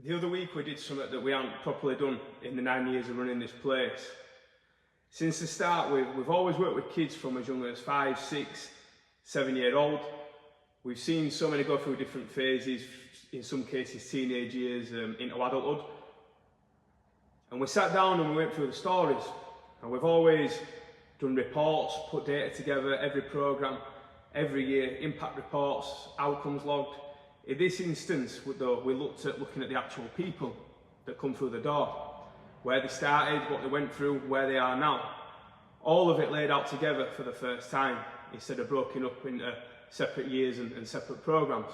The other week we did something that we hadn't properly done in the 9 years of running this place. Since the start we've always worked with kids from as young as 5, 6, 7-year-old. We've seen so many go through different phases, in some cases teenage years into adulthood. And we sat down and we went through the stories, and we've always done reports, put data together, every programme, every year, impact reports, outcomes logged. In this instance, though, we looked at looking at the actual people that come through the door, where they started, what they went through, where they are now. All of it laid out together for the first time, instead of broken up into separate years and separate programmes.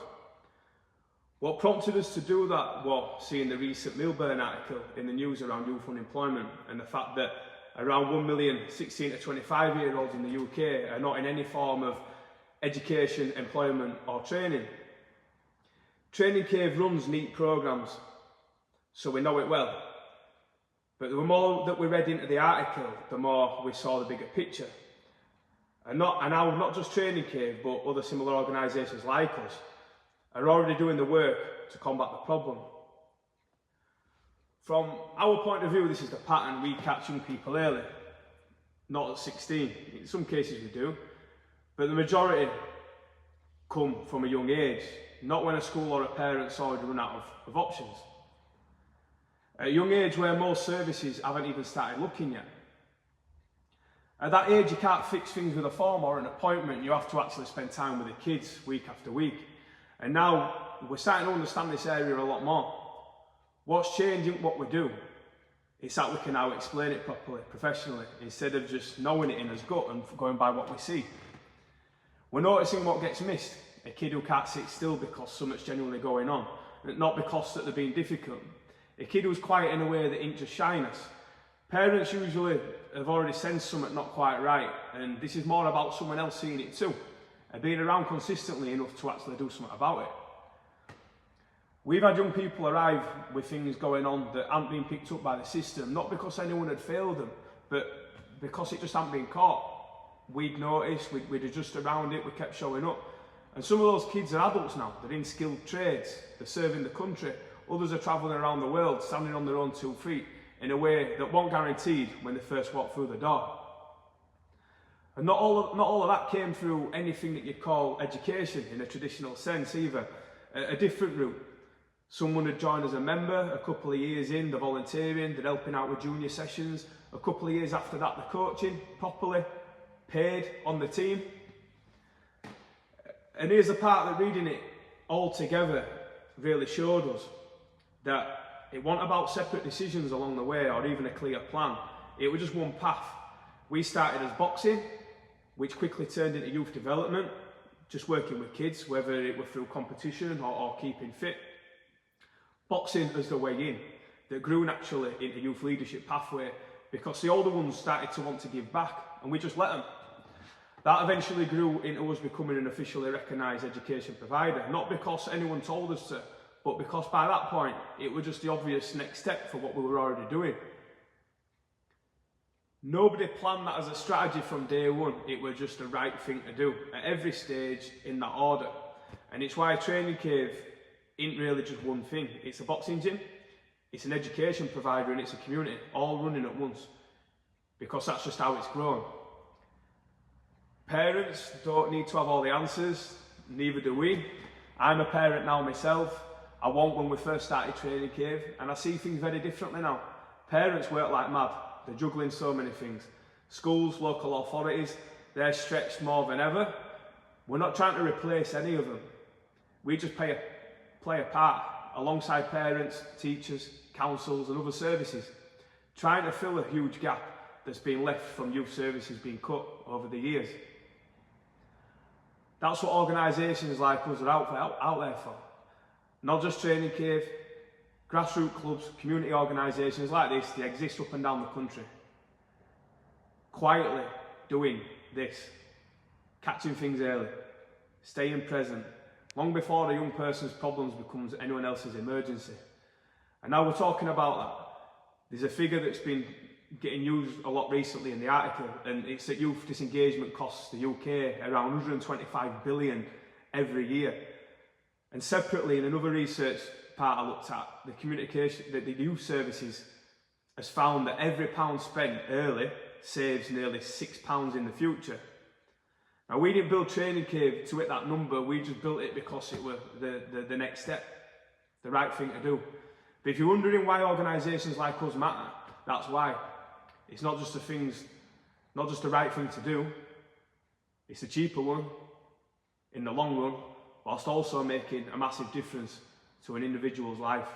What prompted us to do that was seeing the recent Milburn article in the news around youth unemployment, and the fact that around 1 million 16 to 25-year-olds in the UK are not in any form of education, employment or training. Training Cave runs NEET programmes, so we know it well. But the more that we read into the article, the more we saw the bigger picture. And now not just Training Cave, but other similar organisations like us are already doing the work to combat the problem. From our point of view, this is the pattern: we catch young people early, not at 16. In some cases we do, but the majority come from a young age, not when a school or a parent's already run out of options. At a young age where most services haven't even started looking yet. At that age, you can't fix things with a form or an appointment. You have to actually spend time with the kids week after week. And now we're starting to understand this area a lot more. What's changing what we do? It's that we can now explain it properly, professionally, instead of just knowing it in his gut and going by what we see. We're noticing what gets missed. A kid who can't sit still because something's genuinely going on, not because that they're being difficult. A kid who's quiet in a way that ain't just shyness. Parents usually have already sensed something not quite right, and this is more about someone else seeing it too, and being around consistently enough to actually do something about it. We've had young people arrive with things going on that aren't being picked up by the system, not because anyone had failed them, but because it just hadn't been caught. We'd noticed, we'd adjusted around it, we kept showing up. And some of those kids are adults now, they're in skilled trades, they're serving the country. Others are travelling around the world, standing on their own 2 feet, in a way that wasn't guaranteed when they first walked through the door. And not all of that came through anything that you'd call education in a traditional sense either. A different route. Someone had joined as a member, a couple of years in, they're volunteering, they're helping out with junior sessions. A couple of years after that, they're coaching properly, paid on the team. And here's the part that reading it all together really showed us, that it wasn't about separate decisions along the way or even a clear plan. It was just one path. We started as boxing, which quickly turned into youth development, just working with kids, whether it were through competition or keeping fit. Boxing as the way in, that grew naturally into youth leadership pathway because the older ones started to want to give back, and we just let them. That eventually grew into us becoming an officially recognised education provider, not because anyone told us to, but because by that point, it was just the obvious next step for what we were already doing. Nobody planned that as a strategy from day one. It was just the right thing to do at every stage in that order. And it's why Training Cave isn't really just one thing. It's a boxing gym, it's an education provider, and it's a community, all running at once. Because that's just how it's grown. Parents don't need to have all the answers, neither do we. I'm a parent now myself. I wasn't when we first started Training Cave, and I see things very differently now. Parents work like mad. They're juggling so many things. Schools, local authorities, they're stretched more than ever. We're not trying to replace any of them. We just play a part alongside parents, teachers, councils and other services, trying to fill a huge gap that's been left from youth services being cut over the years. That's what organisations like us are out there for. Not just Training Cave, grassroots clubs, community organisations like this, they exist up and down the country. Quietly doing this, catching things early, staying present, long before a young person's problems becomes anyone else's emergency. And now we're talking about that. There's a figure that's been getting used a lot recently in the article, and it's that youth disengagement costs the UK around 125 billion every year. And separately, in another research part I looked at, the communication, the youth services has found that every £1 spent early saves nearly £6 in the future. Now, we didn't build Training Cave to hit that number, we just built it because it was the next step, the right thing to do. But if you're wondering why organisations like us matter, that's why. It's not just not just the right thing to do, it's the cheaper one in the long run, whilst also making a massive difference to an individual's life.